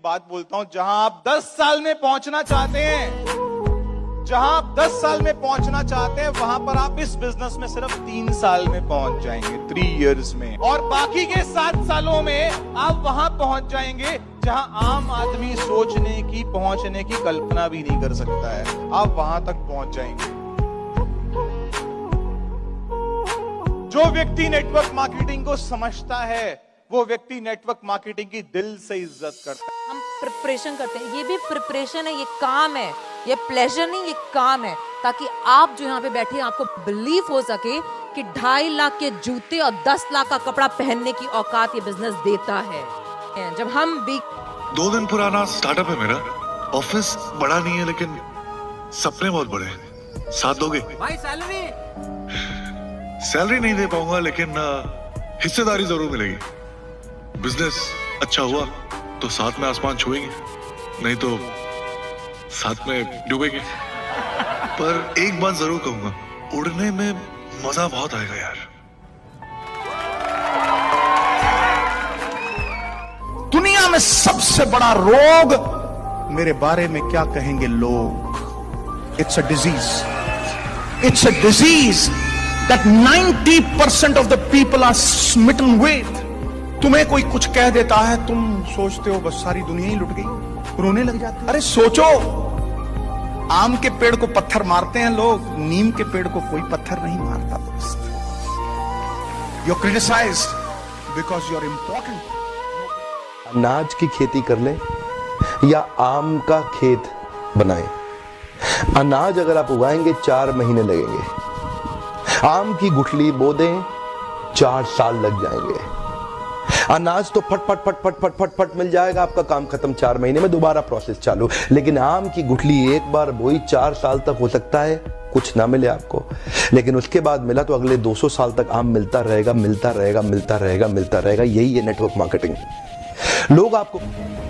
एक बात बोलता हूं, जहां आप 10 साल में पहुंचना चाहते हैं, जहां आप 10 साल में पहुंचना चाहते हैं, वहां पर आप इस बिजनेस में सिर्फ 3 साल में पहुंच जाएंगे, 3 इयर्स में। और बाकी के 7 सालों में आप वहां पहुंच जाएंगे जहां आम आदमी सोचने की, पहुंचने की कल्पना भी नहीं कर सकता है। आप वहां तक पहुंच जाएंगे। जो व्यक्ति नेटवर्क मार्केटिंग को समझता है, वो व्यक्ति नेटवर्क मार्केटिंग की दिल से इज्जत करता है। हम प्रिपरेशन करते हैं, ये भी प्रिपरेशन है, ये काम है, ये प्लेजर नहीं, ये काम है, ताकि आप जो यहाँ पे बैठे हैं आपको बिलीव हो सके कि 2.5 लाख के जूते और 10 लाख का कपड़ा पहनने की औकात ये बिजनेस देता है। जब हम भी 2 दिन पुराना स्टार्टअप है मेरा। ऑफिस बड़ा नहीं है लेकिन सपने बहुत बड़े हैं। साथ दोगे? भाई सैलरी नहीं दे पाऊंगा लेकिन हिस्सेदारी जरूर मिलेगी। बिजनेस अच्छा हुआ तो साथ में आसमान छुएंगे, नहीं तो साथ में डूबेंगे। पर एक बात जरूर कहूंगा, उड़ने में मजा बहुत आएगा यार। दुनिया में सबसे बड़ा रोग मेरे बारे में क्या कहेंगे लोग? It's a disease, it's a disease that 90% of the people are smitten with। तुम्हें कोई कुछ कह देता है, तुम सोचते हो बस सारी दुनिया ही लुट गई, रोने लग जाते हो। अरे सोचो, आम के पेड़ को पत्थर मारते हैं लोग, नीम के पेड़ को कोई पत्थर नहीं मारता दोस्त। You're criticized because you're important। अनाज की खेती कर ले या आम का खेत बनाएं, अनाज अगर आप उगाएंगे 4 महीने लगेंगे, आम की गुठली बो दें 4 साल लग जाएंगे। अनाज तो फट फट फट फट फट फट फट मिल जाएगा, आपका काम खत्म, 4 महीने में दोबारा प्रोसेस चालू। लेकिन आम की गुठली एक बार बोई 4 साल तक हो सकता है कुछ ना मिले आपको, लेकिन उसके बाद मिला तो अगले 200 साल तक आम मिलता रहेगा, मिलता रहेगा, मिलता रहेगा, मिलता रहेगा। यही है नेटवर्क मार्केटिंग। लोग आपको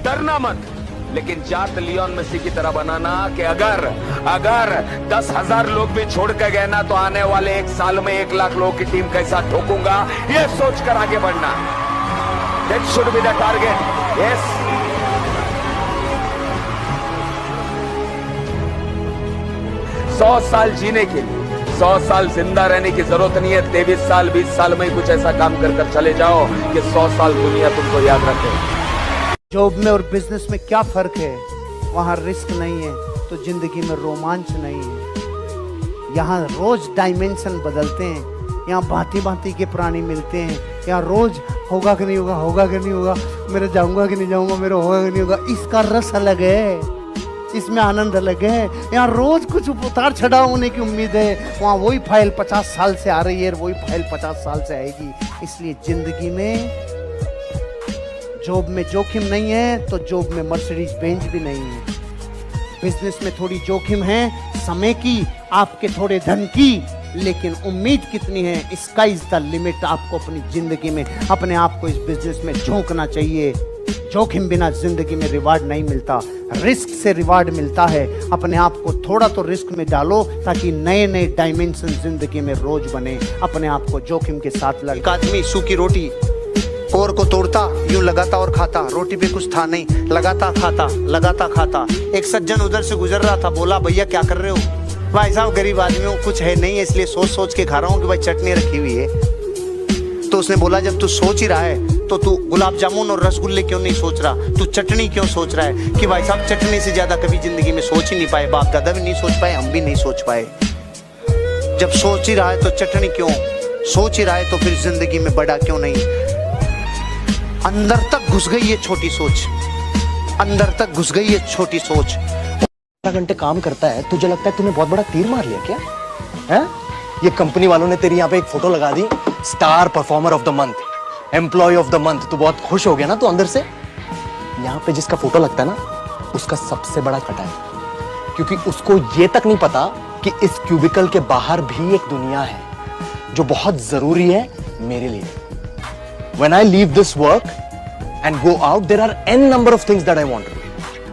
डरना मत, लेकिन जाट लियोन मेसी की तरह बनाना कि अगर 10,000 लोग भी छोड़ के गए ना, तो आने वाले 1 साल में 1 लाख लोगों की टीम के साथ ठोकूंगा, ये सोचकर आगे बढ़ना। That should be the target। Yes। सौ साल जीने के लिए 100 साल जिंदा रहने की जरूरत नहीं है। 23 साल 20 साल में कुछ ऐसा काम कर कर चले जाओ कि 100 साल दुनिया तुमको याद रखे। जॉब में और बिजनेस में क्या फर्क है? वहाँ रिस्क नहीं है तो जिंदगी में रोमांच नहीं है। यहाँ रोज डायमेंशन बदलते हैं, यहाँ भांति भांति के प्राणी मिलते हैं, यहाँ रोज होगा कि नहीं होगा, होगा कि नहीं होगा, मेरा जाऊंगा कि नहीं जाऊंगा, मेरा होगा कि नहीं होगा। इसका रस अलग है, इसमें आनंद अलग है। यहाँ रोज कुछ उतार चढ़ाव होने की उम्मीद है, वहाँ वही फाइल 50 साल से आ रही है, वही फाइल 50 साल से आएगी। इसलिए जिंदगी में जॉब में जोखिम नहीं है तो जॉब में मर्सिडीज बेंज भी नहीं है। बिजनेस में थोड़ी जोखिम है, समय की, आपके थोड़े धन की, लेकिन उम्मीद कितनी है, स्काई इज द लिमिट। आपको अपनी जिंदगी में अपने आप को इस बिजनेस में झोंकना चाहिए। जोखिम बिना जिंदगी में रिवार्ड नहीं मिलता, रिस्क से रिवार्ड मिलता है। अपने आप को थोड़ा तो रिस्क में डालो ताकि नए नए डायमेंशन जिंदगी में रोज बने। अपने आप को जोखिम के साथ लड़। एक आदमी सूखी रोटी और को तोड़ता, यूं लगाता और खाता, रोटी पे कुछ था नहीं, लगाता खाता, लगाता खाता। एक सज्जन उधर से गुजर रहा था, बोला भैया क्या कर रहे हो? भाई साहब गरीब आदमी हूँ, कुछ है नहीं है, इसलिए सोच सोच के खा रहा हूँ कि भाई चटनी रखी हुई है। तो उसने बोला जब तू सोच ही रहा है तो तू गुलाब जामुन और रसगुल्ले क्यों नहीं सोच रहा, तू चटनी क्यों सोच रहा है? कि भाई साहब चटनी से ज्यादा कभी जिंदगी में सोच ही नहीं पाए, बाप दादा भी नहीं सोच पाए, हम भी नहीं सोच पाए। जब सोच ही रहा है तो चटनी क्यों, सोच ही रहा है तो फिर जिंदगी में बड़ा क्यों नहीं? अंदर तक घुस गई ये छोटी सोच, अंदर तक घुस गई ये छोटी सोच। 12 घंटे काम करता है, तुझे लगता है तूने बहुत बड़ा तीर मार लिया क्या? हैं? ये कंपनी वालों ने तेरी यहाँ पे एक फोटो लगा दी, star performer of the month, employee of the month. तू बहुत खुश हो गया ना तू अंदर से? यहाँ पे जिसका फोटो लगता है ना, उसका सबसे बड़ा घाटा है, क्योंकि उसको ये तक नहीं पता कि इस क्यूबिकल के बाहर भी एक दुनिया है जो बहुत जरूरी है मेरे लिए। When I leave this work and go out, there are n number of things that I want to do.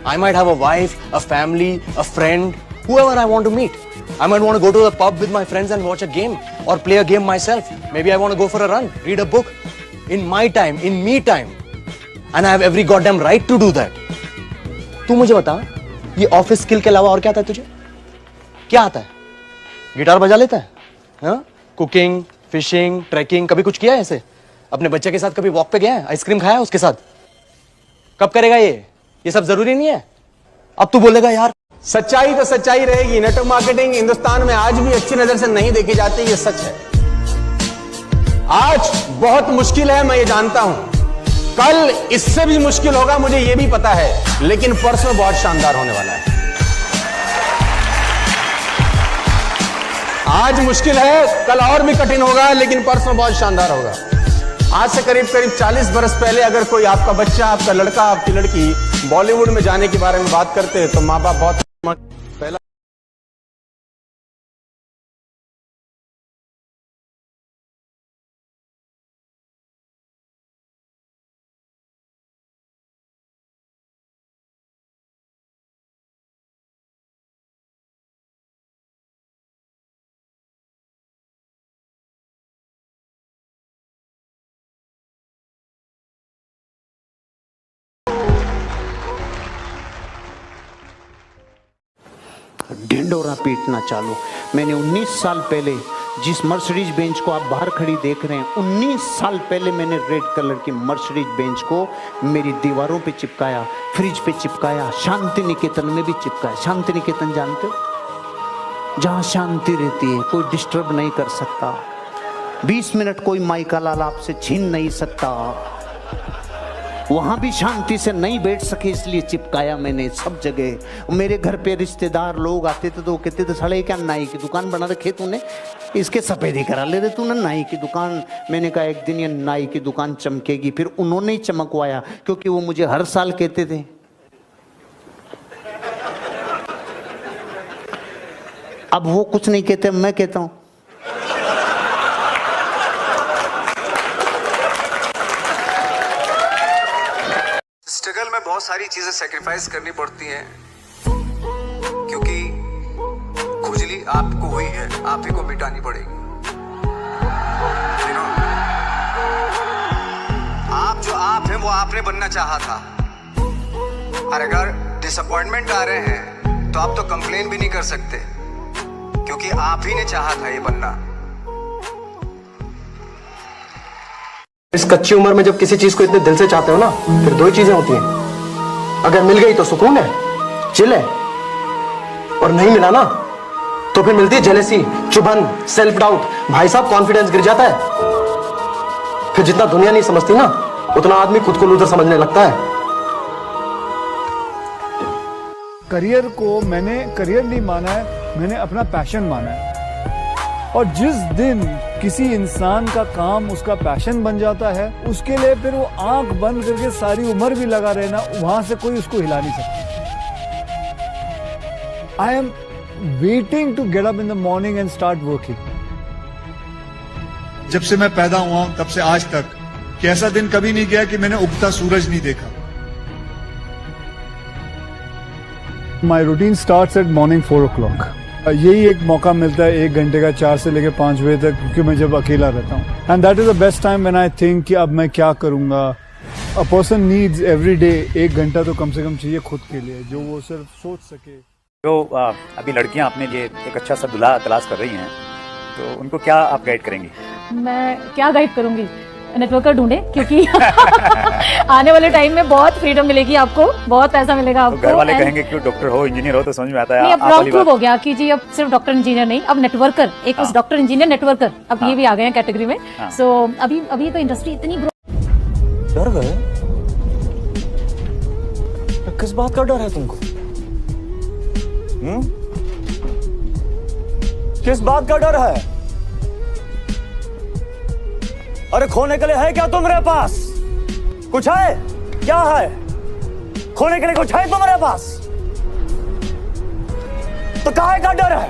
I might have a wife, a family, a friend, whoever I want to meet. I might want to go to the pub with my friends and watch a game or play a game myself. Maybe I want to go for a run, read a book in my time, in me time. And I have every goddamn right to do that. तू मुझे बता, ये office skill के अलावा और क्या आता है तुझे? क्या आता है? गिटार बजा लेता है? हाँ? कुकिंग, फिशिंग, ट्रैकिंग, कभी कुछ किया है ऐसे? अपने बच्चे के साथ कभी वॉक पे गया है? आइसक्रीम खाया है उसके साथ? कब करेगा ये सब जरूरी नहीं है। अब तू बोलेगा यार सच्चाई तो सच्चाई रहेगी। नेटवर्क मार्केटिंग हिंदुस्तान में आज भी अच्छी नजर से नहीं देखी जाती, ये सच है। आज बहुत मुश्किल है, मैं ये जानता हूं। कल इससे भी मुश्किल होगा, मुझे ये भी पता है, लेकिन परसों बहुत शानदार होने वाला है। आज मुश्किल है, कल और भी कठिन होगा, लेकिन परसों बहुत शानदार होगा। आज से करीब 40 बरस पहले अगर कोई आपका बच्चा, आपका लड़का, आपकी लड़की बॉलीवुड में जाने के बारे में बात करते तो माँ बाप बहुत पहला ढिंडोरा पीटना चालू। मैंने 19 साल पहले जिस मर्सिडीज बेंच को आप बाहर खड़ी देख रहे हैं, 19 साल पहले मैंने रेड कलर की मर्सिडीज बेंच को मेरी दीवारों पे चिपकाया, फ्रिज पे चिपकाया, शांति निकेतन में भी चिपकाया। शांति निकेतन जानते हो? जहाँ शांति रहती है, कोई डिस्टर्ब नहीं कर सकता, 20 मिनट कोई माइका लाल आपसे छीन नहीं सकता, वहां भी शांति से नहीं बैठ सके, इसलिए चिपकाया मैंने सब जगह। मेरे घर पे रिश्तेदार लोग आते थे तो वो कहते थे साले क्या नाई की दुकान बना रखी तूने, इसके सफेदी करा ले रहे तूने नाई की दुकान। मैंने कहा एक दिन ये नाई की दुकान चमकेगी। फिर उन्होंने ही चमकवाया, क्योंकि वो मुझे हर साल कहते थे। अब वो कुछ नहीं कहते, मैं कहता हूं। स्ट्रगल में बहुत सारी चीजें सेक्रीफाइस करनी पड़ती हैं, क्योंकि खुजली आपको हुई है, आप ही को मिटानी पड़ेगी। आप जो आप हैं वो आपने बनना चाहा था, और अगर डिसअपॉइंटमेंट आ रहे हैं तो आप तो कंप्लेन भी नहीं कर सकते, क्योंकि आप ही ने चाहा था ये बनना। इस कच्ची उम्र में जब किसी चीज को इतने दिल से चाहते हो ना, फिर दो ही चीजें होती हैं। अगर मिल गई तो सुकून है, चिल है, और नहीं मिला ना तो फिर मिलती है जेलेसी, चुभन, सेल्फ डाउट। भाई साहब कॉन्फिडेंस गिर जाता है। फिर जितना दुनिया नहीं समझती ना, उतना आदमी खुद को लूजर समझने लगता है। करियर को मैंने करियर नहीं माना है, मैंने अपना पैशन माना है। और जिस दिन किसी इंसान का काम उसका पैशन बन जाता है, उसके लिए फिर वो आंख बंद करके सारी उम्र भी लगा रहना, वहां से कोई उसको हिला नहीं सकता। I am waiting to get up in the morning and start working. जब से मैं पैदा हुआ हूं तब से आज तक कि ऐसा दिन कभी नहीं गया कि मैंने उगता सूरज नहीं देखा। My routine starts at morning 4 o'clock। यही एक मौका मिलता है 1 घंटे का, 4 से लेकर 5 बजे तक, क्योंकि मैं जब अकेला रहता हूँ। And that is the best time when I think कि अब मैं क्या करूंगा। A person needs every day 1 घंटा तो कम से कम चाहिए खुद के लिए, जो वो सिर्फ सोच सके। तो अभी लड़कियां अपने लिए एक अच्छा सा दूल्हा तलाश कर रही हैं, तो उनको क्या आप गाइड करेंगी? मैं क्या गाइड करूंगी? नेटवर्कर ढूंढे, क्योंकि आने वाले टाइम में बहुत फ्रीडम मिलेगी आपको, बहुत पैसा मिलेगा आपको। तो घर वाले कहेंगे कि डॉक्टर हो, इंजीनियर हो, तो समझ में आता है। नहीं, अब रॉन्ग प्रूव हो गया कि जी अब सिर्फ डॉक्टर इंजीनियर नहीं, अब नेटवर्कर, एक उस डॉक्टर इंजीनियर नेटवर्कर, अब ये भी आ गए हैं कैटेगरी में। सो अभी तो इंडस्ट्री इतनी डर गए? किस बात का डर है तुमको? किस बात का डर है? अरे खोने के लिए है क्या तुम्हारे पास? कुछ है? क्या है? खोने के लिए कुछ है तुम्हारे पास? तो काहे का डर है?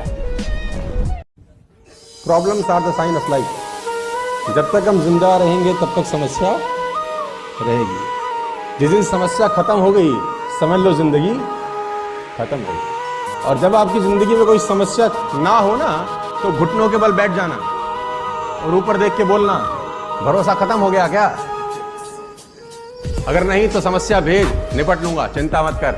Problems are the sign of life. जब तक हम जिंदा रहेंगे तब तक समस्या रहेगी। जिस दिन समस्या खत्म हो गई, समझ लो जिंदगी खत्म हो गई। और जब आपकी जिंदगी में कोई समस्या ना हो ना, तो घुटनों के बल बैठ जाना और ऊपर देख के बोलना, भरोसा खत्म हो गया क्या? अगर नहीं तो समस्या भेज, निपट लूंगा, चिंता मत कर।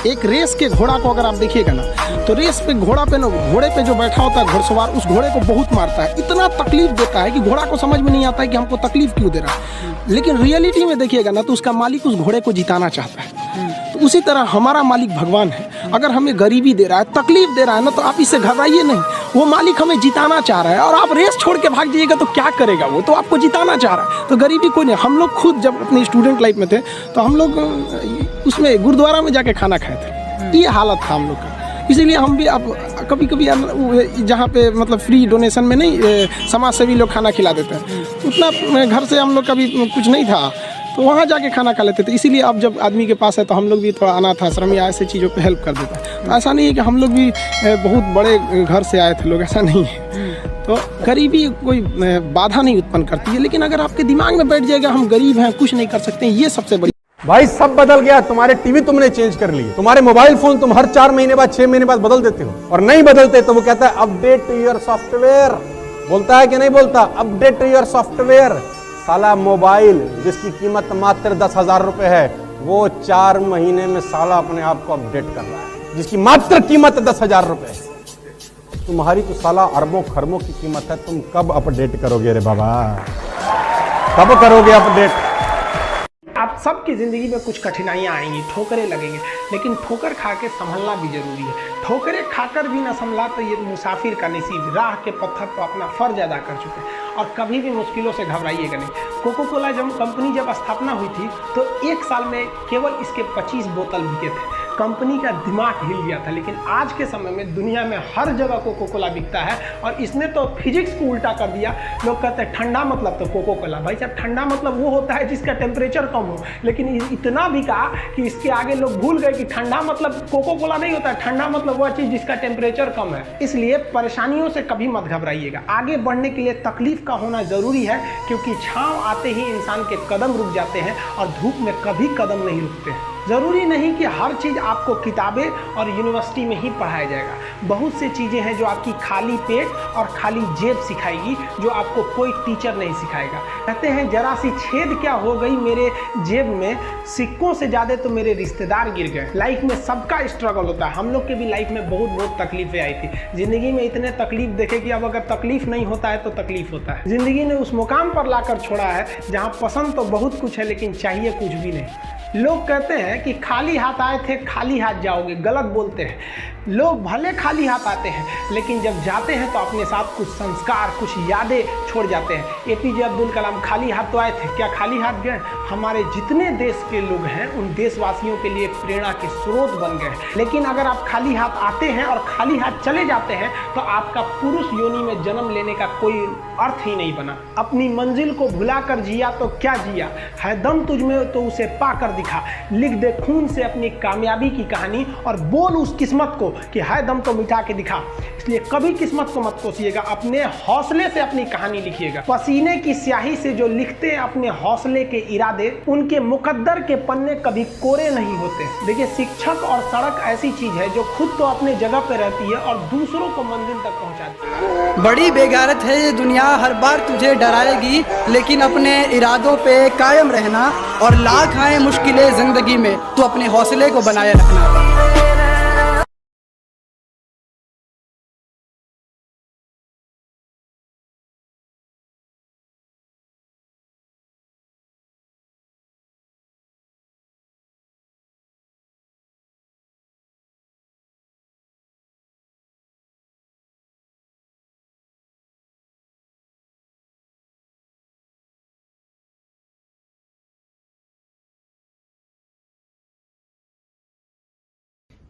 एक रेस के घोड़ा को अगर आप देखिएगा ना, तो रेस पे घोड़े पे जो बैठा होता है घुड़सवार, उस घोड़े को बहुत मारता है, इतना तकलीफ देता है कि घोड़ा को समझ में नहीं आता है कि हमको तकलीफ क्यों दे रहा है। लेकिन रियलिटी में देखिएगा ना, तो उसका मालिक उस घोड़े को जिताना चाहता है। तो उसी तरह हमारा मालिक भगवान है। अगर हमें गरीबी दे रहा है, तकलीफ दे रहा है ना, तो आप इससे घबराइए नहीं। वो मालिक हमें जिताना चाह रहा है, और आप रेस छोड़ के भाग जाइएगा तो क्या करेगा? वो तो आपको जिताना चाह रहा है। तो गरीबी कोई नहीं। हम लोग खुद जब अपनी स्टूडेंट लाइफ में थे, तो हम लोग उसमें गुरुद्वारा में जाके खाना खाए थे। ये हालत था हम लोग का। इसीलिए हम भी अब कभी कभी जहाँ पे मतलब फ्री डोनेशन में नहीं, समाज सेवी लोग खाना खिला देते हैं, उतना घर से हम लोग कभी कुछ नहीं था, तो वहाँ जाके खाना खा लेते थे। इसीलिए अब जब आदमी के पास है तो हम लोग भी थोड़ा अनाथ आश्रम या ऐसे चीज़ों पे हेल्प कर देता है। तो ऐसा नहीं है कि हम लोग भी बहुत बड़े घर से आए थे लोग, ऐसा नहीं है। तो गरीबी कोई बाधा नहीं उत्पन्न करती है, लेकिन अगर आपके दिमाग में बैठ जाएगा हम गरीब हैं, कुछ नहीं कर सकते, ये सबसे बड़ी। भाई सब बदल गया। तुम्हारे टीवी तुमने चेंज कर लिए, तुम्हारे मोबाइल फोन तुम हर 4 महीने बाद 6 महीने बाद बदल देते हो, और नहीं बदलते तो वो कहता है अपडेट योर सॉफ्टवेयर। बोलता है कि नहीं बोलता? Update your software. साला मोबाइल जिसकी कीमत मात्र 10,000 रुपए है, वो 4 महीने में साला अपने आप को अपडेट कर रहा है, जिसकी मात्र कीमत 10,000 रुपए है। तुम्हारी तो साला अरबों खरबों की कीमत है। तुम कब अपडेट करोगे रे बाबा? कब करोगे अपडेट? आप सबकी ज़िंदगी में कुछ कठिनाइयाँ आएंगी, ठोकरें लगेंगे, लेकिन ठोकर खा के संभलना भी जरूरी है। ठोकरें खाकर भी ना संभला तो ये मुसाफिर का नसीब। राह के पत्थर तो अपना फर्ज अदा कर चुके हैं, और कभी भी मुश्किलों से घबराइएगा नहीं। कोको कोला कंपनी जब स्थापना हुई थी, तो 1 साल में केवल इसके 25 बोतल बिके थे। कंपनी का दिमाग हिल गया था। लेकिन आज के समय में दुनिया में हर जगह कोको कोला बिकता है, और इसने तो फिजिक्स को उल्टा कर दिया। लोग कहते हैं ठंडा मतलब तो कोको कोला। भाई साहब, ठंडा मतलब वो होता है जिसका टेम्परेचर कम हो, लेकिन इतना बिका कि इसके आगे लोग भूल गए कि ठंडा मतलब कोको कोला नहीं होता है। ठंडा मतलब वह चीज़ जिसका टेम्परेचर कम है। इसलिए परेशानियों से कभी मत घबराइएगा। आगे बढ़ने के लिए तकलीफ का होना ज़रूरी है, क्योंकि छाँव आते ही इंसान के कदम रुक जाते हैं, और धूप में कभी कदम नहीं रुकते हैं। ज़रूरी नहीं कि हर चीज़ आपको किताबें और यूनिवर्सिटी में ही पढ़ाया जाएगा। बहुत सी चीज़ें हैं जो आपकी खाली पेट और खाली जेब सिखाएगी, जो आपको कोई टीचर नहीं सिखाएगा। कहते हैं जरा सी छेद क्या हो गई मेरे जेब में, सिक्कों से ज़्यादा तो मेरे रिश्तेदार गिर गए। लाइफ में सबका स्ट्रगल होता है। हम लोग के भी लाइफ में बहुत तकलीफें आई थी। ज़िंदगी में इतने तकलीफ देखे कि अब अगर तकलीफ नहीं होता है तो तकलीफ होता है। ज़िंदगी ने उस मुकाम पर लाकर छोड़ा है जहाँ पसंद तो बहुत कुछ है, लेकिन चाहिए कुछ भी नहीं। लोग कहते हैं कि खाली हाथ आए थे खाली हाथ जाओगे, गलत बोलते हैं। लोग भले खाली हाथ आते हैं, लेकिन जब जाते हैं तो अपने साथ कुछ संस्कार, कुछ यादें छोड़ जाते हैं। एपीजे अब्दुल कलाम खाली हाथ तो आए थे, क्या खाली हाथ गए? हमारे जितने देश के लोग हैं उन देशवासियों के लिए प्रेरणा के स्रोत बन गए। लेकिन अगर आप खाली हाथ आते हैं और खाली हाथ चले जाते हैं, तो आपका पुरुष योनि में जन्म लेने का कोई अर्थ ही नहीं बना। अपनी मंजिल को भुलाकर जिया तो क्या जिया, है दम तुझ में तो उसे पाकर दिखा। लिख दे खून से अपनी कामयाबी की कहानी, और बोल उस किस्मत को कि है दम तो मिटा के दिखा। इसलिए कभी किस्मत को मत कोसिएगा, अपने हौसले से अपनी कहानी लिखिएगा। पसीने की स्याही से जो लिखते हैं अपने हौसले के इरादे, उनके मुकद्दर के पन्ने कभी कोरे नहीं होते। देखिए, शिक्षक और सड़क ऐसी चीज है जो खुद तो अपने जगह पे रहती है और दूसरों को मंजिल तक पहुंचाती है। बड़ी बेगैरत है ये दुनिया, हर बार तुझे डराएगी, लेकिन अपने इरादों पे कायम रहना, और लाख आए मुश्किलें जिंदगी में, तो अपने हौसले को बनाए रखना।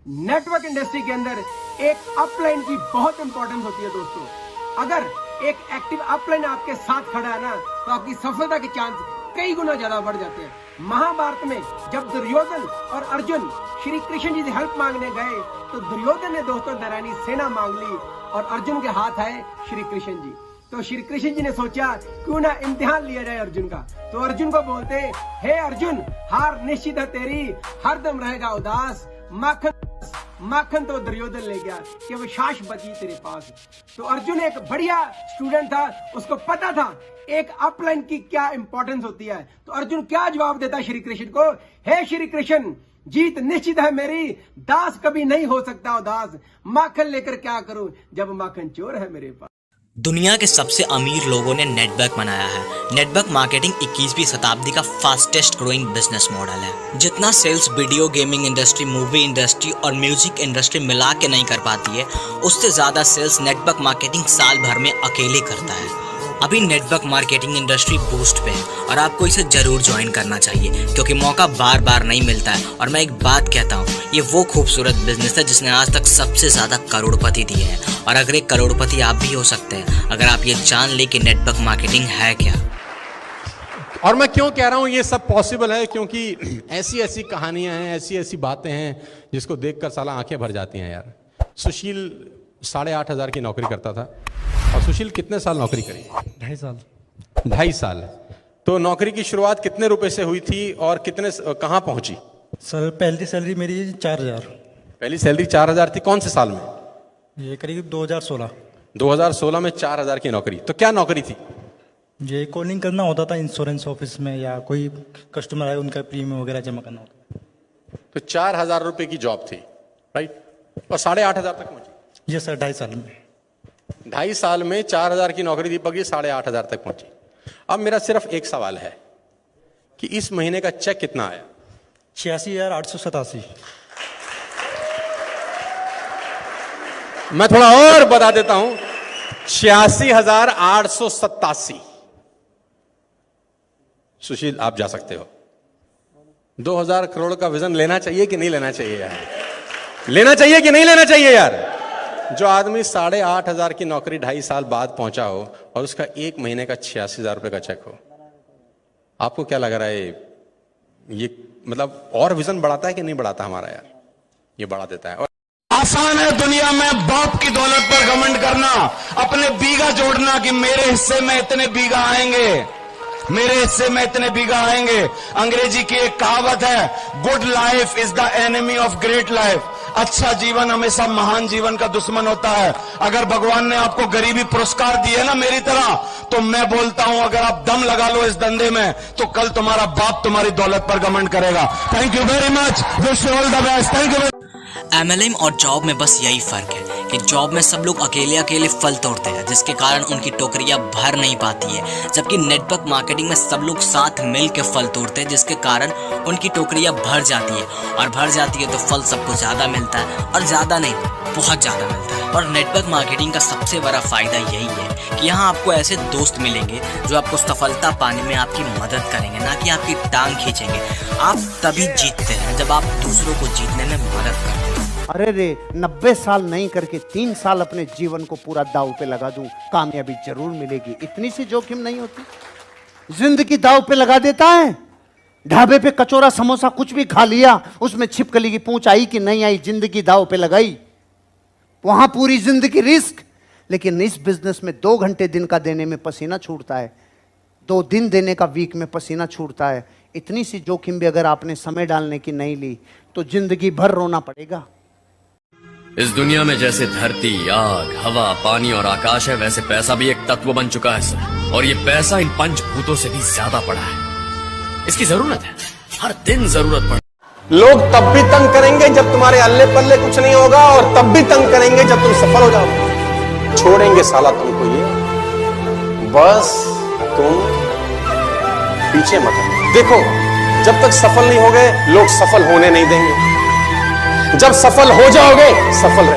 नेटवर्क इंडस्ट्री के अंदर एक अपलाइन की बहुत इंपॉर्टेंस होती है दोस्तों। अगर एक एक्टिव अपलाइन आपके साथ खड़ा है ना, तो आपकी सफलता के चांस कई गुना ज्यादा बढ़ जाते हैं। महाभारत में जब दुर्योधन और अर्जुन श्री कृष्ण जी से हेल्प मांगने गए, तो दुर्योधन ने दोस्तों नारायणी सेना मांग ली, और अर्जुन के हाथ आए श्री कृष्ण जी। तो श्री कृष्ण जी ने सोचा क्यों ना इम्तिहान लिया जाए अर्जुन का। तो अर्जुन को बोलते, हे अर्जुन, हार निश्चित है तेरी, हरदम रहेगा उदास। माखन तो दुर्योधन ले गया कि वो शाश बची तेरे पास। तो अर्जुन एक बढ़िया स्टूडेंट था, उसको पता था एक अपलाइन की क्या इंपॉर्टेंस होती है। तो अर्जुन क्या जवाब देता श्री कृष्ण को, हे श्री कृष्ण, जीत निश्चित है मेरी, दास कभी नहीं हो सकता उदास, माखन लेकर क्या करूं जब माखन चोर है मेरे पास। दुनिया के सबसे अमीर लोगों ने नेटवर्क बनाया है। नेटवर्क मार्केटिंग 21वीं शताब्दी का फास्टेस्ट ग्रोइंग बिजनेस मॉडल है। जितना sales video gaming industry, movie industry और म्यूजिक इंडस्ट्री मिला के नहीं कर पाती है, उससे ज़्यादा सेल्स नेटवर्क मार्केटिंग साल भर में अकेले करता है। अभी नेटवर्क मार्केटिंग इंडस्ट्री बूस्ट पे है और आपको इसे जरूर ज्वाइन करना चाहिए, क्योंकि मौका बार बार नहीं मिलता है। और मैं एक बात कहता हूँ, ये वो खूबसूरत बिजनेस है जिसने आज तक सबसे ज़्यादा करोड़पति दिए हैं। और अगर एक करोड़पति आप भी हो सकते हैं अगर आप ये जान ले कि नेटवर्क मार्केटिंग है क्या। और मैं क्यों कह रहा हूं ये सब पॉसिबल है, क्योंकि ऐसी ऐसी कहानियां हैं, ऐसी ऐसी बातें हैं जिसको देखकर साला आंखें भर जाती हैं यार। सुशील 8,500 की नौकरी करता था, और सुशील कितने साल नौकरी करी? 2.5 साल। 2.5 साल। तो नौकरी की शुरुआत कितने रुपए से हुई थी और कितने कहाँ पहुंची? सर पहली सैलरी मेरी 4,000। पहली सैलरी 4,000 थी। कौन से साल में? ये करीब 2016। 2016 में 4,000 की नौकरी। तो क्या नौकरी थी? ये कॉलिंग करना होता था इंश्योरेंस ऑफिस में, या कोई कस्टमर आए उनका प्रीमियम वगैरह जमा करना होता। तो 4,000 रुपए की जॉब थी, राइट? और 8,500 तक पहुंची। ये सर 2.5 साल में। 2.5 साल में 4,000 की नौकरी दीपक जी 8,500 तक पहुंची। अब मेरा सिर्फ एक सवाल है कि इस महीने का चेक कितना आया? 86,887। मैं थोड़ा और बता देता हूं, 86,887। सुशील आप जा सकते हो। 2,000 करोड़ का विजन लेना चाहिए कि नहीं लेना चाहिए यार? लेना चाहिए कि नहीं लेना चाहिए यार? जो आदमी 8,500 की नौकरी 2.5 साल बाद पहुंचा हो और उसका एक महीने का 86,000 रुपए का चेक हो, आपको क्या लग रहा है ये मतलब और विजन बढ़ाता है कि नहीं बढ़ाता हमारा यार? ये बढ़ा देता है। आसान है दुनिया में बाप की दौलत पर घमंड करना, अपने बीघा जोड़ना कि मेरे हिस्से में इतने बीघा आएंगे, मेरे हिस्से में इतने बीघा आएंगे। अंग्रेजी की एक कहावत है, good life is the enemy of great life. अच्छा जीवन हमेशा महान जीवन का दुश्मन होता है। अगर भगवान ने आपको गरीबी पुरस्कार दिए ना मेरी तरह, तो मैं बोलता हूं अगर आप दम लगा लो इस धंधे में तो कल तुम्हारा बाप तुम्हारी दौलत पर घमंड करेगा। Thank you very much, wish you all the best. Thank you. MLM और जॉब में बस यही फर्क है कि जॉब में सब लोग अकेले अकेले फल तोड़ते हैं, जिसके कारण उनकी टोकरियां भर नहीं पाती है, जबकि नेटवर्क मार्केटिंग में सब लोग साथ मिल के फल तोड़ते हैं, जिसके कारण उनकी टोकरियां भर जाती है। और भर जाती है तो फल सबको ज़्यादा मिलता है, और ज़्यादा नहीं बहुत ज़्यादा मिलता है। और नेटवर्क मार्केटिंग का सबसे बड़ा फायदा यही है कि यहाँ आपको ऐसे दोस्त मिलेंगे जो आपको सफलता पाने में आपकी मदद करेंगे, ना कि आपकी टांग खींचेंगे। आप तभी जीतते हैं जब आप दूसरों को जीतने में मदद करते हैं। अरे रे 90 साल नहीं करके 3 साल अपने जीवन को पूरा दाव पे लगा दूं, कामयाबी जरूर मिलेगी। इतनी सी जोखिम नहीं होती। जिंदगी दाव पे लगा देता है। ढाबे पे कचौरा समोसा कुछ भी खा लिया, उसमें छिपकली की पूंछ आई कि नहीं आई, जिंदगी दाव पे लगाई। वहां पूरी जिंदगी रिस्क। लेकिन इस बिजनेस में 2 घंटे दिन का देने में पसीना छूटता है, 2 दिन देने का वीक में पसीना छूटता है। इतनी सी जोखिम भी अगर आपने समय डालने की नहीं ली तो जिंदगी भर रोना पड़ेगा। इस दुनिया में जैसे धरती, आग, हवा, पानी और आकाश है, वैसे पैसा भी एक तत्व बन चुका है सर। और ये पैसा इन पंचभूतों से भी ज्यादा पड़ा है। इसकी जरूरत है, हर दिन जरूरत पड़े। लोग तब भी तंग करेंगे जब तुम्हारे अल्ले पल्ले कुछ नहीं होगा, और तब भी तंग करेंगे जब तुम सफल हो जाओगे। छोड़ेंगे साला तुमको ये, बस तुम पीछे मत हटो। देखो जब तक सफल नहीं हो गए लोग सफल होने नहीं देंगे। जब सफल हो जाओगे सफल रहे।